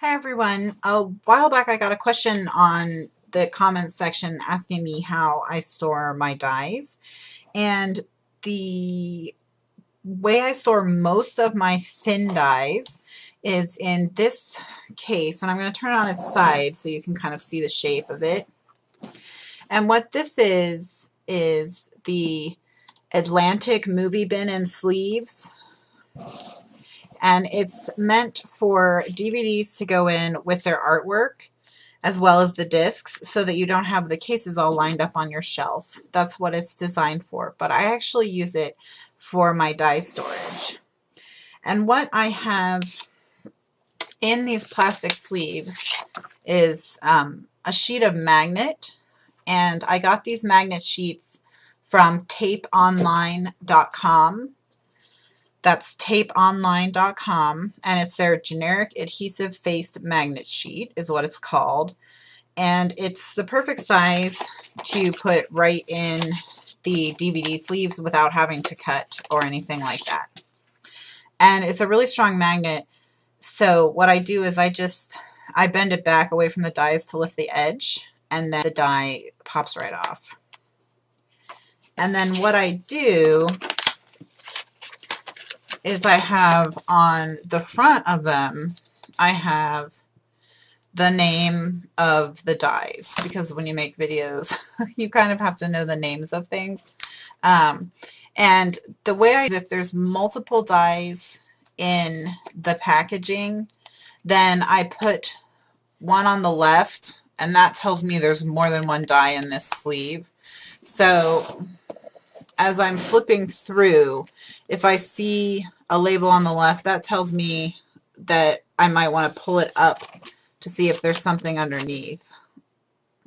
Hi everyone. A while back I got a question on the comments section asking me how I store my dies. And the way I store most of my thin dies is in this case, and I'm going to turn it on its side so you can kind of see the shape of it. And what this is the Atlantic movie bin and sleeves. And it's meant for DVDs to go in with their artwork as well as the discs so that you don't have the cases all lined up on your shelf. That's what it's designed for. But I actually use it for my die storage. And what I have in these plastic sleeves is a sheet of magnet. And I got these magnet sheets from tapeonline.com. That's tapeonline.com, and it's their generic adhesive faced magnet sheet is what it's called. And it's the perfect size to put right in the DVD sleeves without having to cut or anything like that. And it's a really strong magnet. So what I do is I bend it back away from the dies to lift the edge, and then the die pops right off. And then what I do is I have on the front of them, I have the name of the dies, because when you make videos, you kind of have to know the names of things. And the way if there's multiple dies in the packaging, then I put one on the left, and that tells me there's more than one die in this sleeve. So as I'm flipping through, if I see a label on the left, that tells me that I might want to pull it up to see if there's something underneath.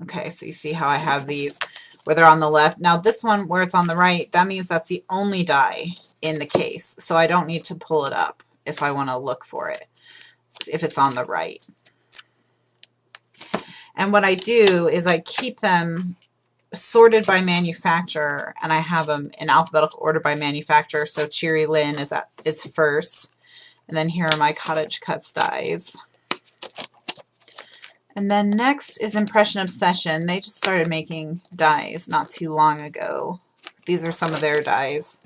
Okay, so you see how I have these where they're on the left. Now this one where it's on the right, that means that's the only die in the case. So I don't need to pull it up if I want to look for it, if it's on the right. And what I do is I keep them sorted by manufacturer, and I have them in alphabetical order by manufacturer. So Cherry Lynn is first, and then here are my Cottage Cuts dies. And then next is Impression Obsession. They just started making dies not too long ago. These are some of their dies.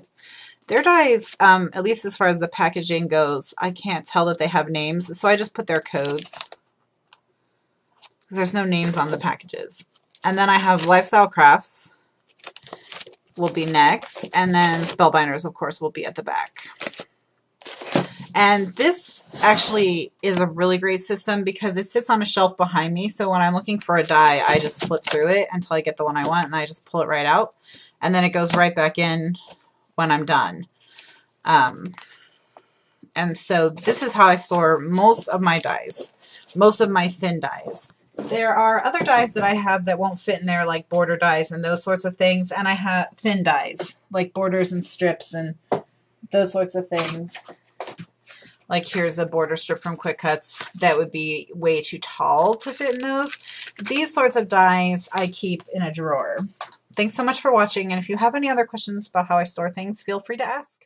Their dies, at least as far as the packaging goes, I can't tell that they have names, so I just put their codes, because there's no names on the packages. And then I have Lifestyle Crafts will be next. And then Spellbinders, of course, will be at the back. And this actually is a really great system because it sits on a shelf behind me. So when I'm looking for a die, I just flip through it until I get the one I want, and I just pull it right out. And then it goes right back in when I'm done. And so this is how I store most of my dies, most of my thin dies. There are other dies that I have that won't fit in there, like border dies and those sorts of things. And I have thin dies, like borders and strips and those sorts of things. Like here's a border strip from Quick Cuts that would be way too tall to fit in those. These sorts of dies I keep in a drawer. Thanks so much for watching. And if you have any other questions about how I store things, feel free to ask.